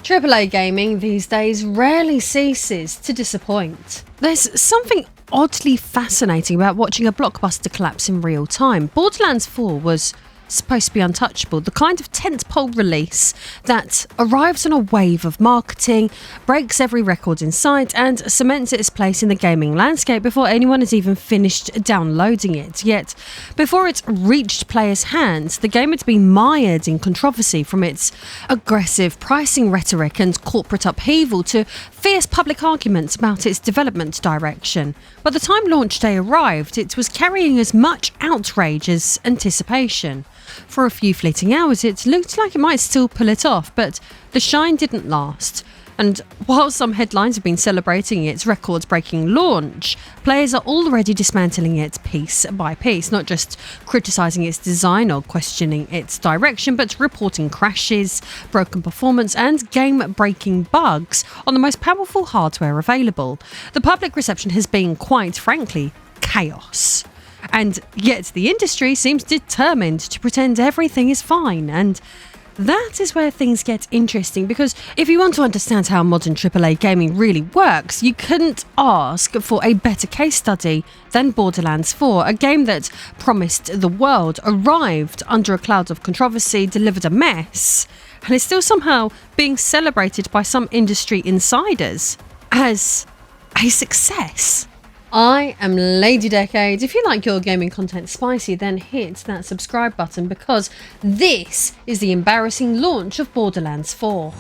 AAA gaming these days rarely ceases to disappoint. There's something oddly fascinating about watching a blockbuster collapse in real time. Borderlands 4 was supposed to be untouchable, the kind of tentpole release that arrives on a wave of marketing, breaks every record in sight, and cements its place in the gaming landscape before anyone has even finished downloading it. Yet, before it reached players' hands, the game had been mired in controversy, from its aggressive pricing rhetoric and corporate upheaval to fierce public arguments about its development direction. By the time launch day arrived, it was carrying as much outrage as anticipation. For a few fleeting hours, it looked like it might still pull it off, but the shine didn't last. And while some headlines have been celebrating its record-breaking launch, players are already dismantling it piece by piece, not just criticising its design or questioning its direction, but reporting crashes, broken performance and game-breaking bugs on the most powerful hardware available. The public reception has been, quite frankly, chaos. And yet the industry seems determined to pretend everything is fine, and that is where things get interesting, because if you want to understand how modern AAA gaming really works, you couldn't ask for a better case study than Borderlands 4, a game that promised the world, arrived under a cloud of controversy, delivered a mess, and is still somehow being celebrated by some industry insiders as a success. I am Lady Decade. If you like your gaming content spicy, then hit that subscribe button, because this is the embarrassing launch of Borderlands 4.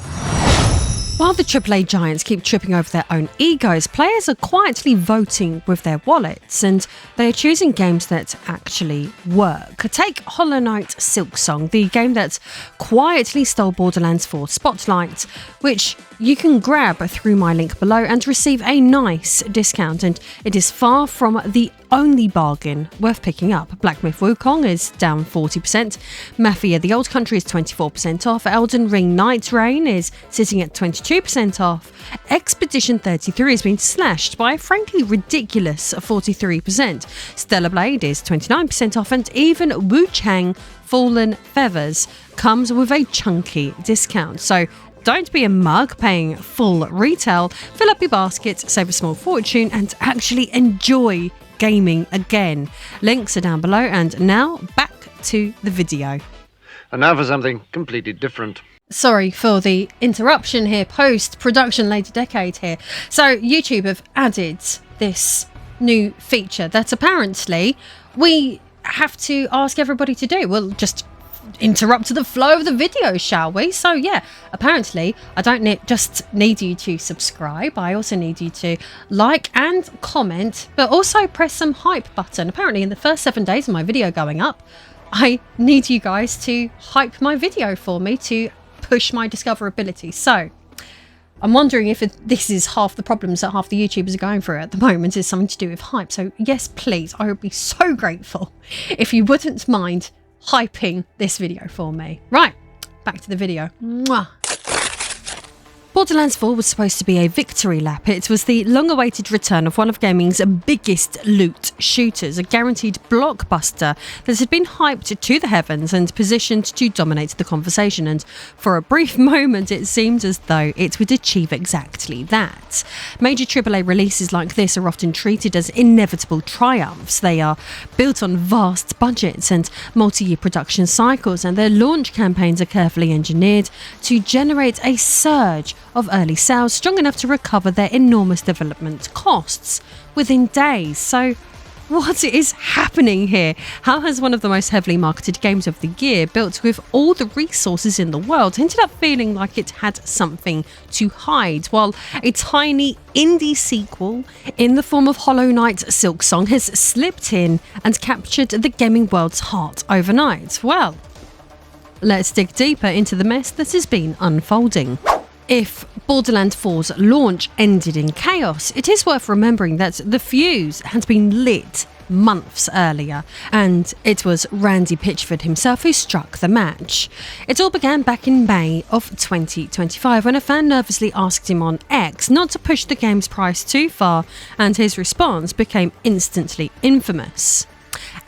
While the AAA giants keep tripping over their own egos, players are quietly voting with their wallets, and they are choosing games that actually work. Take Hollow Knight Silksong, the game that quietly stole Borderlands 4's spotlight, which you can grab through my link below and receive a nice discount, and it is far from the only bargain worth picking up. Black Myth Wukong is down 40%, Mafia the Old Country is 24% off, Elden Ring Night Rain is sitting at 22% off, Expedition 33 has been slashed by a frankly ridiculous 43%, Stellar Blade is 29% off, and even Wu Chang Fallen Feathers comes with a chunky discount. So don't be a mug paying full retail, fill up your basket, save a small fortune, and actually enjoy gaming again. Links are down below, and now back to the video. And now for something completely different. Sorry for the interruption here, post-production Lady Decade here. So YouTube have added this new feature that apparently we have to ask everybody to do. We'll just interrupt the flow of the video, shall we? So yeah, apparently I don't just need you to subscribe, I also need you to like and comment, but also press some hype button. Apparently in the first 7 days of my video going up, I need you guys to hype my video for me to push my discoverability. So I'm wondering if this is half the problems that half the YouTubers are going through at the moment, is something to do with hype. So yes, please, I would be so grateful if you wouldn't mind hyping this video for me. Right, back to the video. Mwah. Borderlands 4 was supposed to be a victory lap. It was the long-awaited return of one of gaming's biggest loot shooters, a guaranteed blockbuster that had been hyped to the heavens and positioned to dominate the conversation, and for a brief moment it seemed as though it would achieve exactly that. Major AAA releases like this are often treated as inevitable triumphs. They are built on vast budgets and multi-year production cycles, and their launch campaigns are carefully engineered to generate a surge of early sales strong enough to recover their enormous development costs within days. So what is happening here? How has one of the most heavily marketed games of the year, built with all the resources in the world, ended up feeling like it had something to hide, while a tiny indie sequel in the form of Hollow Knight Silksong has slipped in and captured the gaming world's heart overnight? Well, let's dig deeper into the mess that has been unfolding. If Borderlands 4's launch ended in chaos, it is worth remembering that the fuse had been lit months earlier, and it was Randy Pitchford himself who struck the match. It all began back in May of 2025 when a fan nervously asked him on X not to push the game's price too far, and his response became instantly infamous.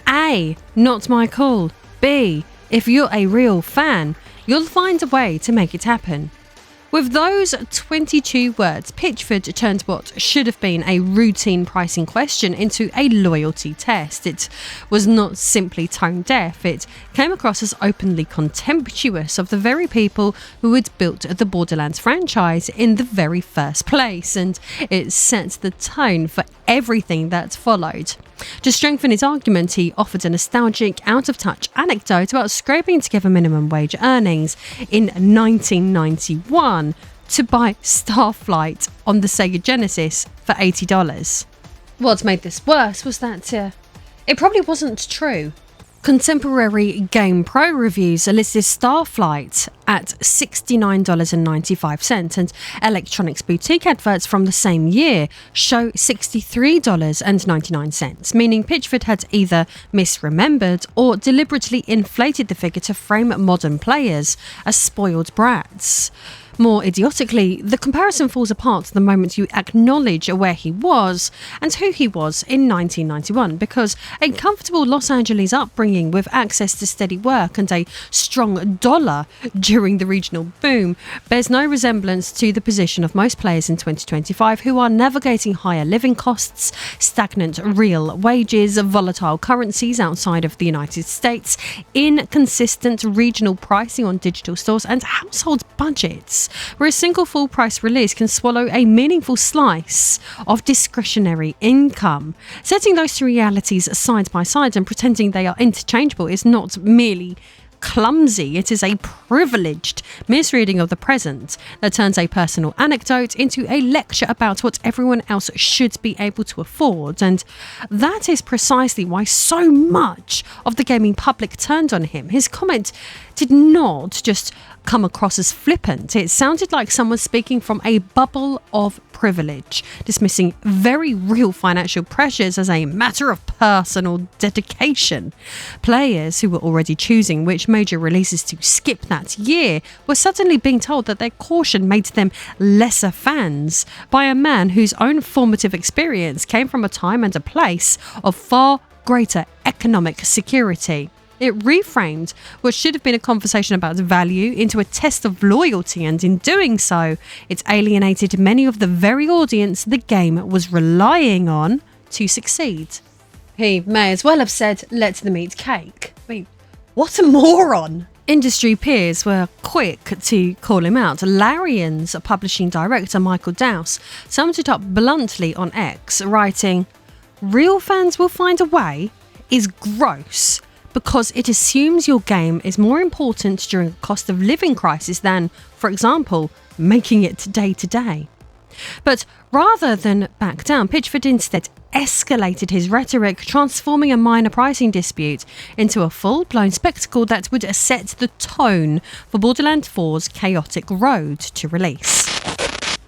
A, not my call. B, if you're a real fan, you'll find a way to make it happen. With those 22 words, Pitchford turned what should have been a routine pricing question into a loyalty test. It was not simply tone deaf, it came across as openly contemptuous of the very people who had built the Borderlands franchise in the very first place, and it set the tone for everything that followed. To strengthen his argument, he offered a nostalgic, out-of-touch anecdote about scraping together minimum wage earnings in 1991 to buy Starflight on the Sega Genesis for $80. What made this worse was that it probably wasn't true. Contemporary Game Pro reviews listed Starflight at $69.95, and Electronics Boutique adverts from the same year show $63.99, meaning Pitchford had either misremembered or deliberately inflated the figure to frame modern players as spoiled brats. More idiotically, the comparison falls apart the moment you acknowledge where he was and who he was in 1991, because a comfortable Los Angeles upbringing with access to steady work and a strong dollar during the regional boom bears no resemblance to the position of most players in 2025 who are navigating higher living costs, stagnant real wages, volatile currencies outside of the United States, inconsistent regional pricing on digital stores, and household budgets where a single full price release can swallow a meaningful slice of discretionary income. Setting those two realities side by side and pretending they are interchangeable is not merely clumsy, it is a privileged misreading of the present that turns a personal anecdote into a lecture about what everyone else should be able to afford. And that is precisely why so much of the gaming public turned on him. His comment did not just come across as flippant, it sounded like someone speaking from a bubble of privilege, dismissing very real financial pressures as a matter of personal dedication. Players who were already choosing which major releases to skip that year were suddenly being told that their caution made them lesser fans by a man whose own formative experience came from a time and a place of far greater economic security. It reframed what should have been a conversation about value into a test of loyalty, and in doing so, it alienated many of the very audience the game was relying on to succeed. He may as well have said, "Let them eat cake." I mean, what a moron! Industry peers were quick to call him out. Larian's publishing director, Michael Dowse, summed it up bluntly on X, writing, "Real fans will find a way" is gross, because it assumes your game is more important during a cost of living crisis than, for example, making it day to day. But rather than back down, Pitchford instead escalated his rhetoric, transforming a minor pricing dispute into a full-blown spectacle that would set the tone for Borderlands 4's chaotic road to release.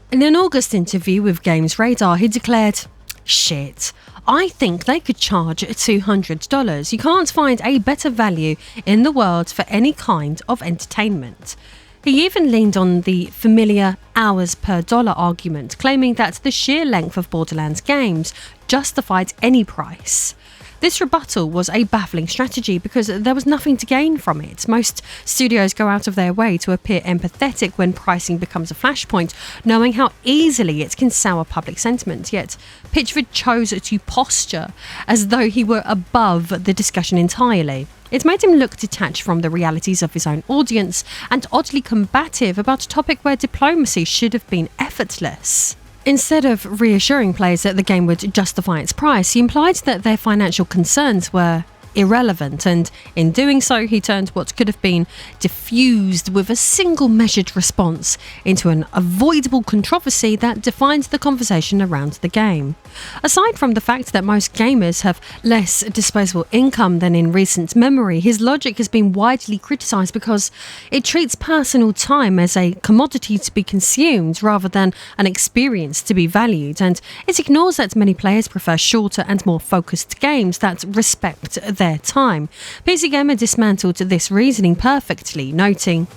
In an August interview with Games Radar, he declared, "Shit, I think they could charge $200. You can't find a better value in the world for any kind of entertainment." He even leaned on the familiar hours per dollar argument, claiming that the sheer length of Borderlands games justified any price. This rebuttal was a baffling strategy because there was nothing to gain from it. Most studios go out of their way to appear empathetic when pricing becomes a flashpoint, knowing how easily it can sour public sentiment. Yet Pitchford chose to posture as though he were above the discussion entirely. It made him look detached from the realities of his own audience and oddly combative about a topic where diplomacy should have been effortless. Instead of reassuring players that the game would justify its price, he implied that their financial concerns were irrelevant, and in doing so he turned what could have been diffused with a single measured response into an avoidable controversy that defined the conversation around the game. Aside from the fact that most gamers have less disposable income than in recent memory, his logic has been widely criticised because it treats personal time as a commodity to be consumed rather than an experience to be valued, and it ignores that many players prefer shorter and more focused games that respect their time. PC Gamer dismantled this reasoning perfectly, noting,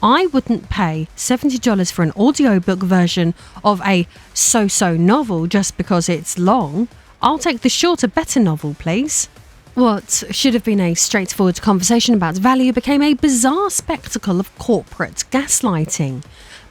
"I wouldn't pay $70 for an audiobook version of a so-so novel just because it's long. I'll take the shorter, better novel, please." What should have been a straightforward conversation about value became a bizarre spectacle of corporate gaslighting.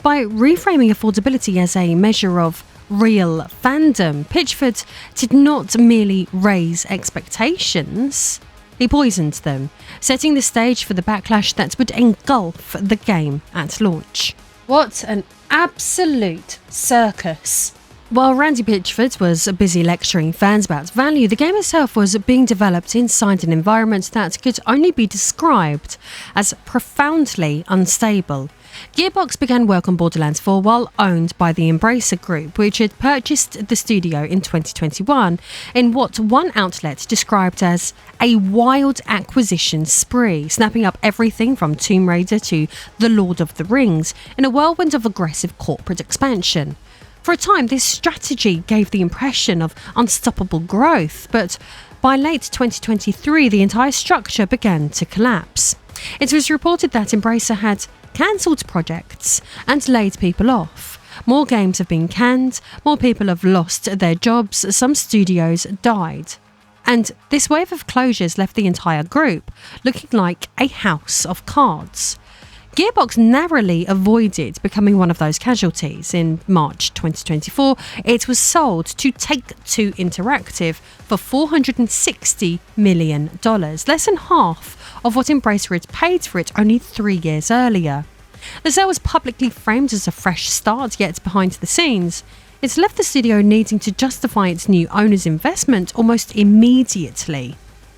By reframing affordability as a measure of real fandom, Pitchford did not merely raise expectations, he poisoned them, setting the stage for the backlash that would engulf the game at launch. What an absolute circus! While Randy Pitchford was busy lecturing fans about value, the game itself was being developed inside an environment that could only be described as profoundly unstable. Gearbox began work on Borderlands 4 while owned by the Embracer Group, which had purchased the studio in 2021 in what one outlet described as a wild acquisition spree, snapping up everything from Tomb Raider to The Lord of the Rings in a whirlwind of aggressive corporate expansion. For a time, this strategy gave the impression of unstoppable growth, but by late 2023, the entire structure began to collapse. It was reported that Embracer had cancelled projects and laid people off. More games have been canned, more people have lost their jobs, some studios died. And this wave of closures left the entire group looking like a house of cards. Gearbox narrowly avoided becoming one of those casualties. In March 2024, it was sold to Take-Two Interactive for $460 million, less than half of what Embracer had paid for it only 3 years earlier. The sale was publicly framed as a fresh start, yet behind the scenes, it's left the studio needing to justify its new owner's investment almost immediately.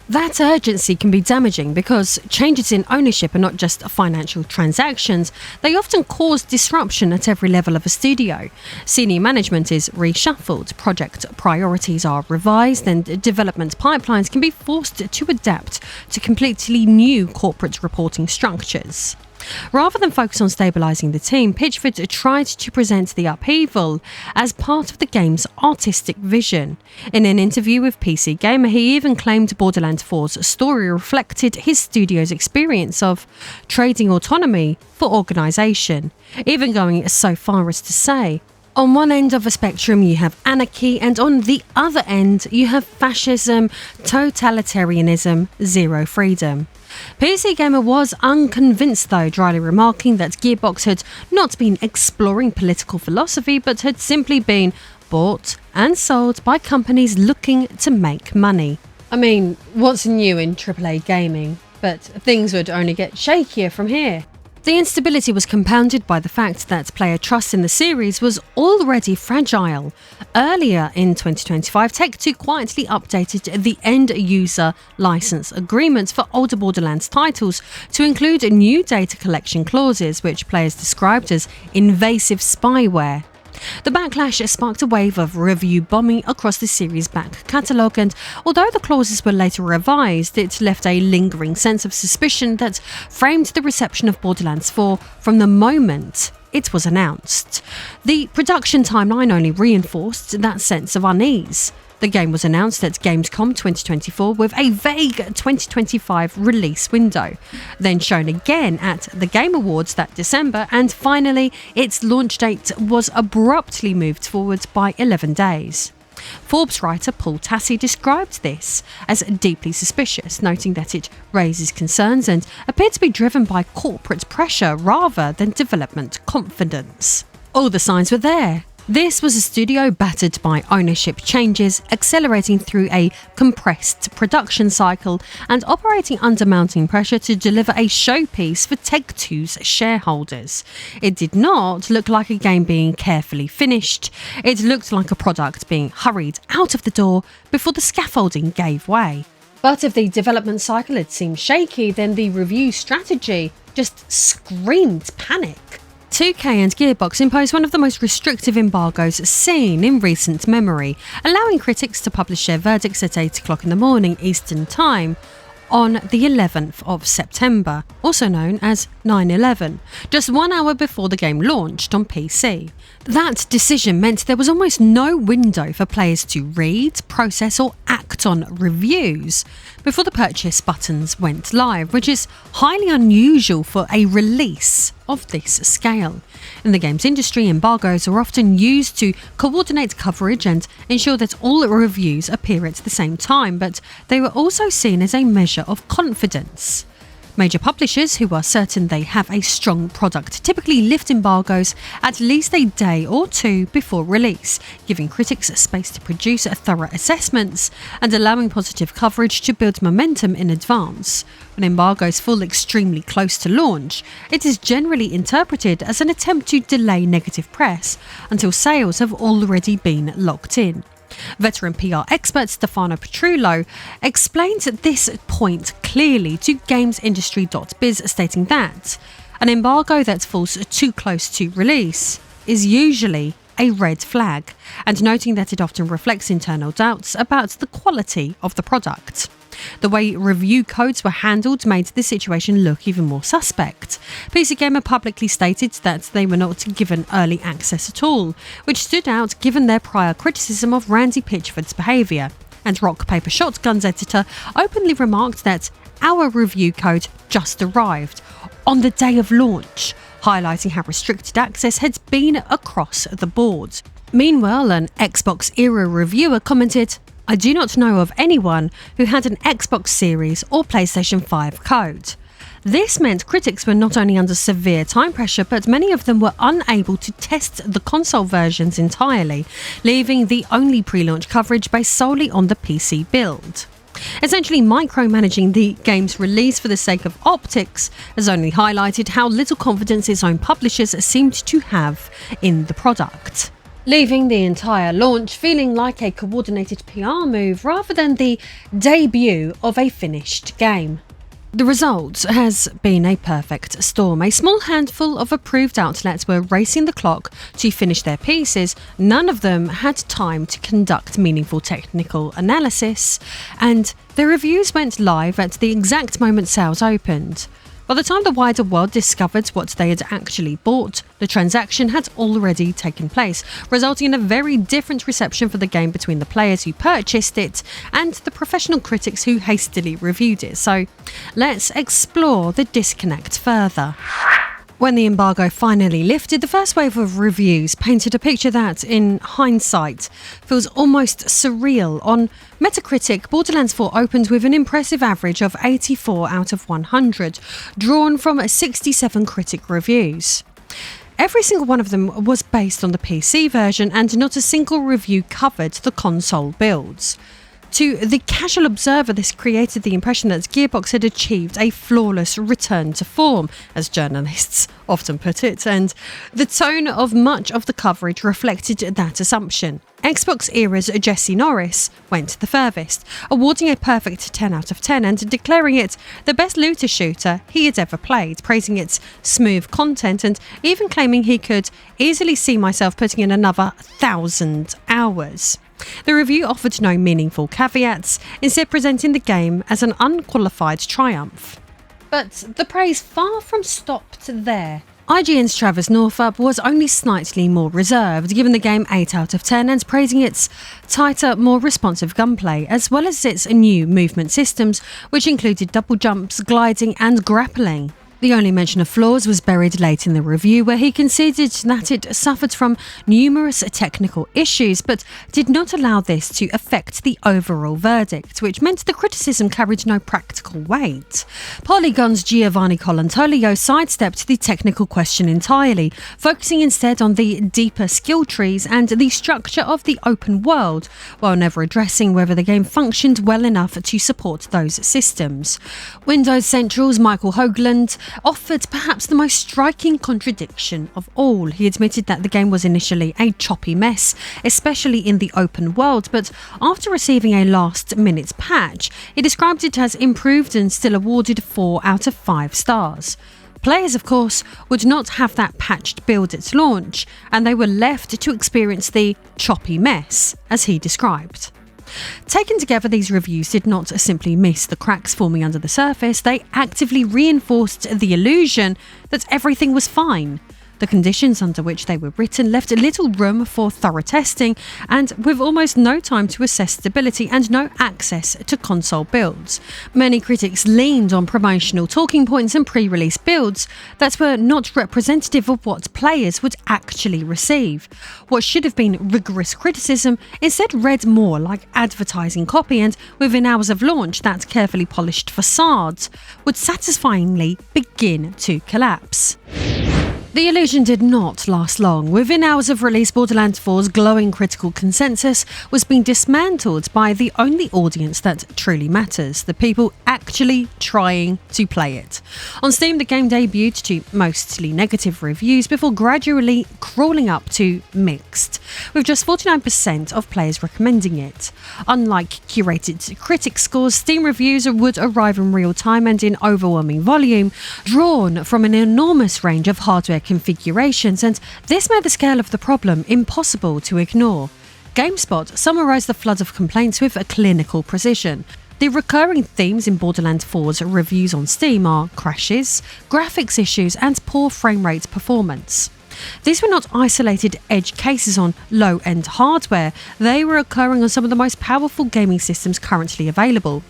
That urgency can be damaging because changes in ownership are not just financial transactions, they often cause disruption at every level of a studio. Senior management is reshuffled, project priorities are revised, and development pipelines can be forced to adapt to completely new corporate reporting structures. Rather than focus on stabilising the team, Pitchford tried to present the upheaval as part of the game's artistic vision. In an interview with PC Gamer, he even claimed Borderlands 4's story reflected his studio's experience of trading autonomy for organisation, even going so far as to say, on one end of a spectrum you have anarchy, and on the other end you have fascism, totalitarianism, zero freedom. PC Gamer was unconvinced though, dryly remarking that Gearbox had not been exploring political philosophy but had simply been bought and sold by companies looking to make money. I mean, what's new in AAA gaming? But things would only get shakier from here. The instability was compounded by the fact that player trust in the series was already fragile. Earlier in 2025, Take-Two quietly updated the end-user license agreements for older Borderlands titles to include new data collection clauses, which players described as invasive spyware. The backlash sparked a wave of review bombing across the series' back catalogue, and although the clauses were later revised, it left a lingering sense of suspicion that framed the reception of Borderlands 4 from the moment it was announced. The production timeline only reinforced that sense of unease. The game was announced at Gamescom 2024 with a vague 2025 release window, then shown again at the Game Awards that December, and finally its launch date was abruptly moved forward by 11 days. Forbes writer Paul Tassi described this as deeply suspicious, noting that it raises concerns and appeared to be driven by corporate pressure rather than development confidence. All the signs were there. This was a studio battered by ownership changes, accelerating through a compressed production cycle and operating under mounting pressure to deliver a showpiece for Take-Two's shareholders. It did not look like a game being carefully finished. It looked like a product being hurried out of the door before the scaffolding gave way. But if the development cycle had seemed shaky, then the review strategy just screamed panic. 2K and Gearbox imposed one of the most restrictive embargoes seen in recent memory, allowing critics to publish their verdicts at 8 o'clock in the morning Eastern Time on the 11th of September, also known as 9/11, just 1 hour before the game launched on PC. That decision meant there was almost no window for players to read, process or act on reviews before the purchase buttons went live, which is highly unusual for a release of this scale. In the games industry, embargoes are often used to coordinate coverage and ensure that all reviews appear at the same time, but they were also seen as a measure of confidence. Major publishers who are certain they have a strong product typically lift embargoes at least a day or two before release, giving critics space to produce thorough assessments and allowing positive coverage to build momentum in advance. When embargoes fall extremely close to launch, it is generally interpreted as an attempt to delay negative press until sales have already been locked in. Veteran PR expert Stefano Petrullo explains this point clearly to GamesIndustry.biz, stating that an embargo that falls too close to release is usually a red flag, and noting that it often reflects internal doubts about the quality of the product. The way review codes were handled made the situation look even more suspect. PC Gamer publicly stated that they were not given early access at all, which stood out given their prior criticism of Randy Pitchford's behaviour. And Rock Paper Shotgun's editor openly remarked that our review code just arrived on the day of launch, highlighting how restricted access had been across the board. Meanwhile, an Xbox era reviewer commented, "I do not know of anyone who had an Xbox Series or PlayStation 5 code." This meant critics were not only under severe time pressure, but many of them were unable to test the console versions entirely, leaving the only pre-launch coverage based solely on the PC build. Essentially micromanaging the game's release for the sake of optics has only highlighted how little confidence its own publishers seemed to have in the product, leaving the entire launch feeling like a coordinated PR move rather than the debut of a finished game. The result has been a perfect storm. A small handful of approved outlets were racing the clock to finish their pieces. None of them had time to conduct meaningful technical analysis, and their reviews went live at the exact moment sales opened. By the time the wider world discovered what they had actually bought, the transaction had already taken place, resulting in a very different reception for the game between the players who purchased it and the professional critics who hastily reviewed it. So let's explore the disconnect further. When the embargo finally lifted, the first wave of reviews painted a picture that, in hindsight, feels almost surreal. On Metacritic, Borderlands 4 opened with an impressive average of 84 out of 100, drawn from 67 critic reviews. Every single one of them was based on the PC version, and not a single review covered the console builds. To the casual observer, this created the impression that Gearbox had achieved a flawless return to form, as journalists often put it, and the tone of much of the coverage reflected that assumption. Xbox era's Jesse Norris went the furthest, awarding a perfect 10 out of 10 and declaring it the best looter shooter he had ever played, praising its smooth content and even claiming he could easily see myself putting in another 1,000 hours. The review offered no meaningful caveats, instead presenting the game as an unqualified triumph. But the praise far from stopped there. IGN's Travis Northup was only slightly more reserved, giving the game 8 out of 10 and praising its tighter, more responsive gunplay, as well as its new movement systems, which included double jumps, gliding and grappling. The only mention of flaws was buried late in the review, where he conceded that it suffered from numerous technical issues, but did not allow this to affect the overall verdict, which meant the criticism carried no practical weight. Polygon's Giovanni Colantolio sidestepped the technical question entirely, focusing instead on the deeper skill trees and the structure of the open world, while never addressing whether the game functioned well enough to support those systems. Windows Central's Michael Hoagland offered perhaps the most striking contradiction of all. He admitted that the game was initially a choppy mess, especially in the open world, but after receiving a last-minute patch, he described it as improved and still awarded 4 out of 5 stars. Players, of course, would not have that patched build at launch, and they were left to experience the choppy mess, as he described. Taken together, these reviews did not simply miss the cracks forming under the surface, they actively reinforced the illusion that everything was fine. The conditions under which they were written left little room for thorough testing, and with almost no time to assess stability and no access to console builds. Many critics leaned on promotional talking points and pre-release builds that were not representative of what players would actually receive. What should have been rigorous criticism instead read more like advertising copy, and within hours of launch that carefully polished facade would satisfyingly begin to collapse. The illusion did not last long. Within hours of release, Borderlands 4's glowing critical consensus was being dismantled by the only audience that truly matters, the people actually trying to play it. On Steam, the game debuted to mostly negative reviews before gradually crawling up to mixed, with just 49% of players recommending it. Unlike curated critic scores, Steam reviews would arrive in real time and in overwhelming volume, drawn from an enormous range of hardware configurations, and this made the scale of the problem impossible to ignore. GameSpot summarised the flood of complaints with a clinical precision. The recurring themes in Borderlands 4's reviews on Steam are crashes, graphics issues, and poor frame rate performance. These were not isolated edge cases on low-end hardware, they were occurring on some of the most powerful gaming systems currently available.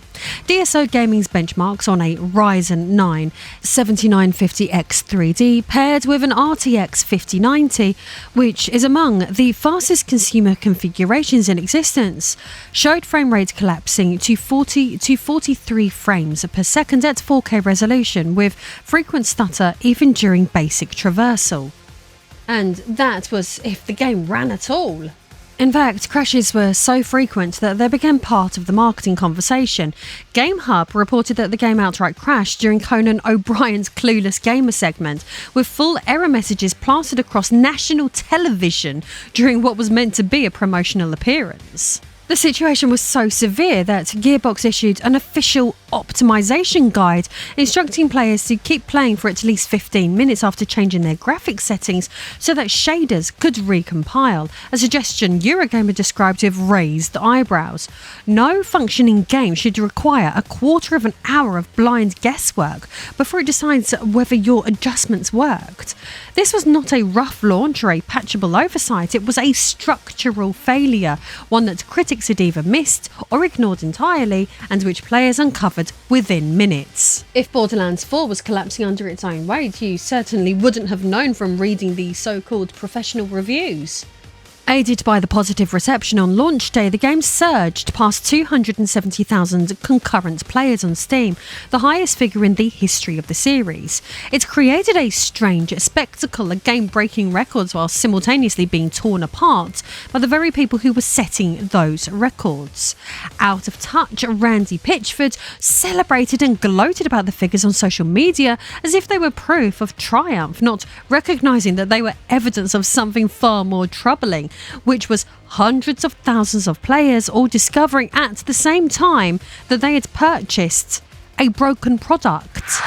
DSO Gaming's benchmarks on a Ryzen 9 7950X 3D paired with an RTX 5090, which is among the fastest consumer configurations in existence, showed frame rate collapsing to 40 to 43 frames per second at 4K resolution, with frequent stutter even during basic traversal. And that was if the game ran at all. In fact, crashes were so frequent that they became part of the marketing conversation. GameHub reported that the game outright crashed during Conan O'Brien's Clueless Gamer segment, with full error messages plastered across national television during what was meant to be a promotional appearance. The situation was so severe that Gearbox issued an official optimization guide instructing players to keep playing for at least 15 minutes after changing their graphics settings so that shaders could recompile, a suggestion Eurogamer described with raised eyebrows. No functioning game should require a quarter of an hour of blind guesswork before it decides whether your adjustments worked. This was not a rough launch or a patchable oversight, it was a structural failure, one that critics had either missed or ignored entirely, and which players uncovered within minutes. If Borderlands 4 was collapsing under its own weight, you certainly wouldn't have known from reading the so-called professional reviews. Aided by the positive reception on launch day, the game surged past 270,000 concurrent players on Steam, the highest figure in the history of the series. It created a strange spectacle, a game breaking records while simultaneously being torn apart by the very people who were setting those records. Out of touch, Randy Pitchford celebrated and gloated about the figures on social media as if they were proof of triumph, not recognising that they were evidence of something far more troubling, which was hundreds of thousands of players all discovering at the same time that they had purchased a broken product.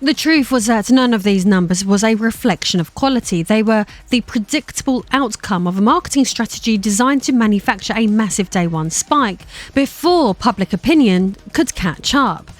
The truth was that none of these numbers was a reflection of quality. They were the predictable outcome of a marketing strategy designed to manufacture a massive day one spike before public opinion could catch up.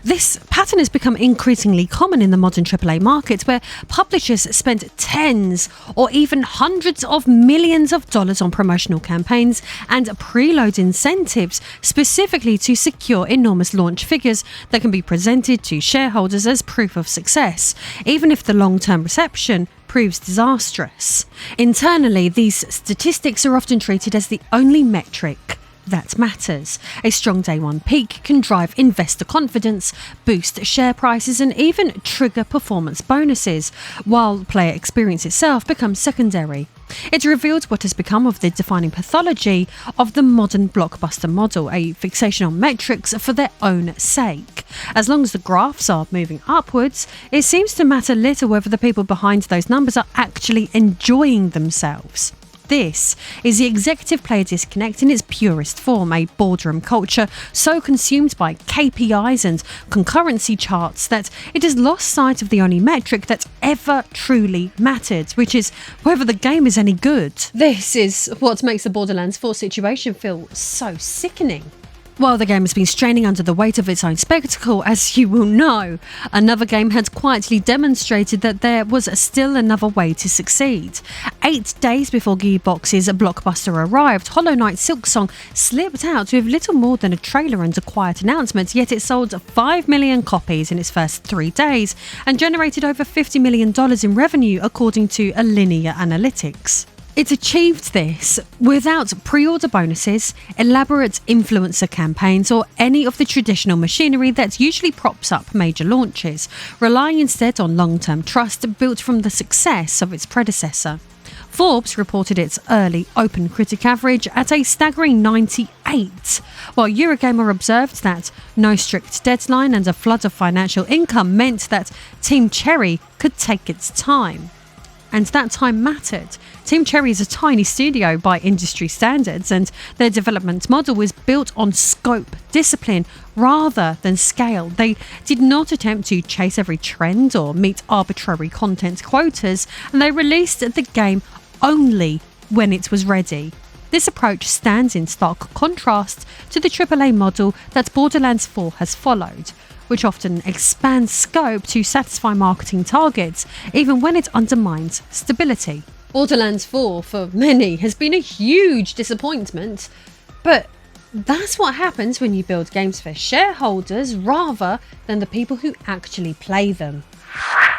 This pattern has become increasingly common in the modern AAA market, where publishers spend tens or even hundreds of millions of dollars on promotional campaigns and preload incentives specifically to secure enormous launch figures that can be presented to shareholders as proof of success, even if the long-term reception proves disastrous. Internally, these statistics are often treated as the only metric that matters. A strong day one peak can drive investor confidence, boost share prices, and even trigger performance bonuses, while player experience itself becomes secondary. It revealed what has become of the defining pathology of the modern blockbuster model, a fixation on metrics for their own sake. As long as the graphs are moving upwards, it seems to matter little whether the people behind those numbers are actually enjoying themselves. This is the executive player disconnect in its purest form, a boardroom culture so consumed by KPIs and concurrency charts that it has lost sight of the only metric that ever truly mattered, which is whether the game is any good. This is what makes the Borderlands 4 situation feel so sickening. While the game has been straining under the weight of its own spectacle, as you will know, another game had quietly demonstrated that there was still another way to succeed. 8 days before Gearbox's blockbuster arrived, Hollow Knight Silksong slipped out with little more than a trailer and a quiet announcement, yet it sold 5 million copies in its first 3 days and generated over $50 million in revenue according to Linear Analytics. It achieved this without pre-order bonuses, elaborate influencer campaigns, or any of the traditional machinery that usually props up major launches, relying instead on long-term trust built from the success of its predecessor. Forbes reported its early open critic average at a staggering 98, while Eurogamer observed that no strict deadline and a flood of financial income meant that Team Cherry could take its time. And that time mattered. Team Cherry is a tiny studio by industry standards, and their development model was built on scope, discipline, rather than scale. They did not attempt to chase every trend or meet arbitrary content quotas, and they released the game only when it was ready. This approach stands in stark contrast to the AAA model that Borderlands 4 has followed, which often expands scope to satisfy marketing targets, even when it undermines stability. Borderlands 4, for many, has been a huge disappointment, but that's what happens when you build games for shareholders rather than the people who actually play them.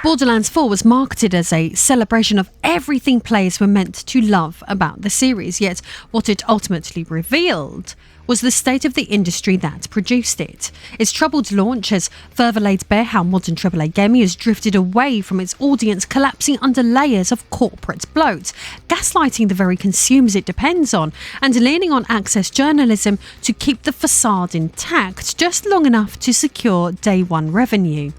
Borderlands 4 was marketed as a celebration of everything players were meant to love about the series, yet what it ultimately revealed was the state of the industry that produced it. Its troubled launch has further laid bare how modern AAA gaming has drifted away from its audience, collapsing under layers of corporate bloat, gaslighting the very consumers it depends on, and leaning on access journalism to keep the facade intact just long enough to secure day one revenue.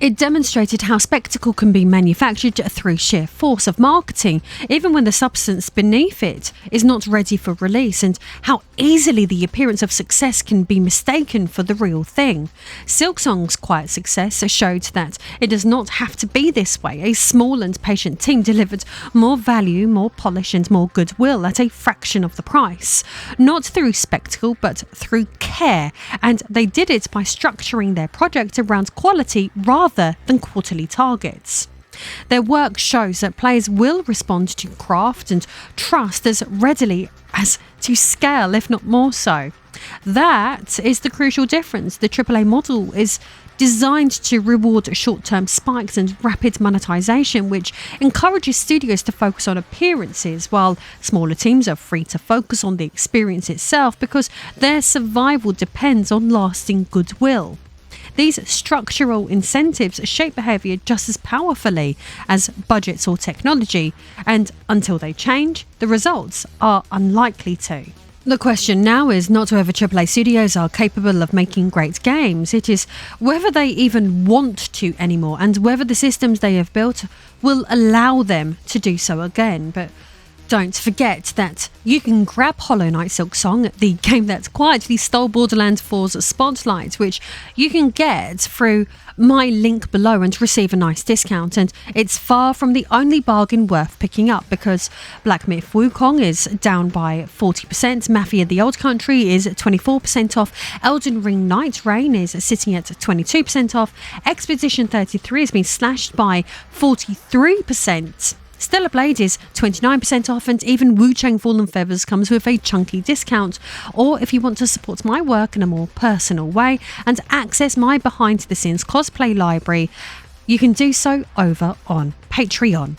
It demonstrated how spectacle can be manufactured through sheer force of marketing, even when the substance beneath it is not ready for release, and how easily the appearance of success can be mistaken for the real thing. Silksong's quiet success showed that it does not have to be this way. A small and patient team delivered more value, more polish, and more goodwill at a fraction of the price. Not through spectacle, but through care, and they did it by structuring their project around quality rather than quarterly targets. Their work shows that players will respond to craft and trust as readily as to scale, if not more so. That is the crucial difference. The AAA model is designed to reward short-term spikes and rapid monetization, which encourages studios to focus on appearances, while smaller teams are free to focus on the experience itself because their survival depends on lasting goodwill. These structural incentives shape behaviour just as powerfully as budgets or technology, and until they change, the results are unlikely to. The question now is not whether AAA studios are capable of making great games, it is whether they even want to anymore, and whether the systems they have built will allow them to do so again. But don't forget that you can grab Hollow Knight Silksong, the game that quietly stole Borderlands 4's spotlight, which you can get through my link below and receive a nice discount. And it's far from the only bargain worth picking up, because Black Myth Wukong is down by 40%, Mafia the Old Country is 24% off, Elden Ring Night Reign is sitting at 22% off, Expedition 33 has been slashed by 43%. Stellar Blade is 29% off, and even Wu Chang Fallen Feathers comes with a chunky discount. Or if you want to support my work in a more personal way and access my behind the scenes cosplay library, you can do so over on Patreon.